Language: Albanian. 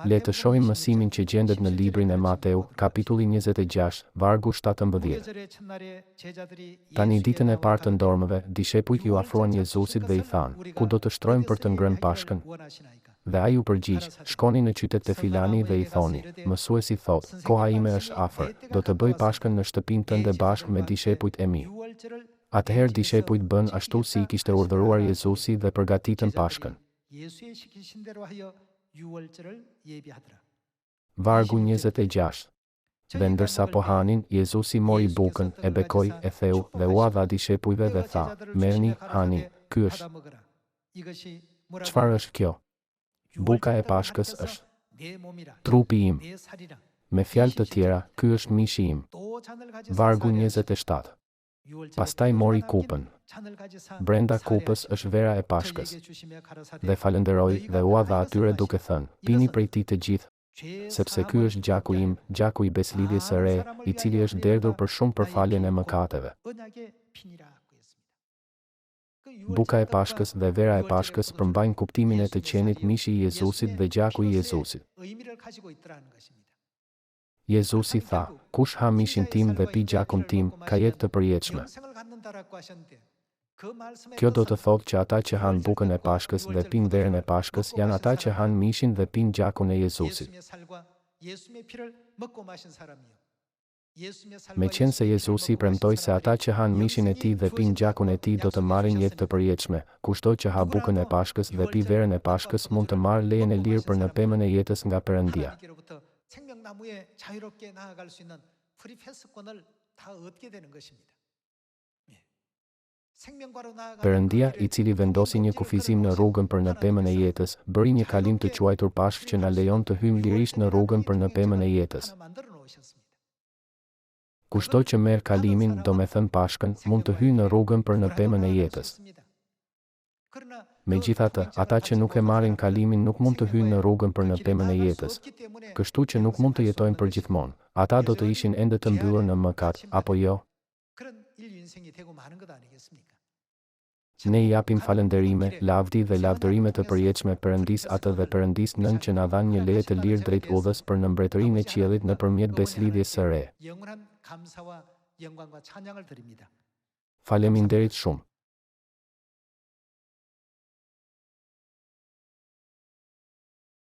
Le të shohim mësimin që gjendet në librin e Mateu, kapitulli 26, vargu 17. Tani ditën e parë të ndormeve, dishepujt ju afruan Jezusit dhe i thanë: "Ku do të shtrojmë për të ngrënë Pashkën?" Dhe ai u përgjigj: "Shkoni në qytet të filani dhe i thoni: Mësuesi thot, koha ime është afër, do të bëj Pashkën në shtëpinë tënde bashkë me dishepujt e mi." Atëherë dishepujt bën ashtu si i kishte urdhëruar Jezusi dhe përgatitën Pashkën. Vargu 26. Dhe ndërsa po hanin, Jezusi mori bukën, e bekoi, e theu dhe ua dha dishepujve dhe tha: "Merrni, hani, ky është." Çfarë është kjo? Buka e Pashkës është trupi im. Me fjalë të tjera, ky është mishi im. Vargu 27. Pastaj mori kupën. Brenda kupës është vera e Pashkës. Dhe falenderoi dhe ua dha atyre duke thënë: "Pini prej tij të gjithë, sepse ky është gjaku im, gjaku i beslidhjes së re, i cili është derdhur për shumë për faljen e mëkateve." Buka e Pashkës dhe vera e Pashkës përmbajnë kuptimin e të qenit mishi i Jezusit dhe gjaku i Jezusit. Jezusi tha: "Kush ha mishin tim dhe pi gjakun tim, ka jetë të përjetshme." Kjo do të thotë që ata që han bukën e Pashkës dhe pin verën e Pashkës janë ata që han mishin dhe pin gjakun e Jezusit. Meqense Jezusi premtoi se ata që han mishin e tij dhe pin gjakun e tij do të marrin jetë të përjetshme, kushto që ha bukën e Pashkës dhe pi verën e Pashkës mund të marrë lejen e lirë për në pemën e jetës nga Perëndia. Perëndia, i cili vendosi një kufizim në rrugën për në pemën e jetës, bëri një kalim të quajtur Pashkë që na lejon të hyjmë lirisht në rrugën për në pemën e jetës. Kushto që merr kalimin, do me thënë Pashkën, mund të hyjë në rrugën për në pemën e jetës. Megjithatë, ata që nuk e marrin kalimin nuk mund të hyjnë në rrugën për në pemën e jetës. Kështu që nuk mund të jetojnë përgjithmonë. Ata do të ishin ende të mbyllur në mëkat, apo jo? Ne I japim falënderime, lavdi dhe lavdërime të përjetshme Perëndis atë dhe Perëndis Nën që na dhan një leje të lirë drejt udhës për në mbretërinë e qiellit nëpërmjet beslidhjes së re. Faleminderit shumë.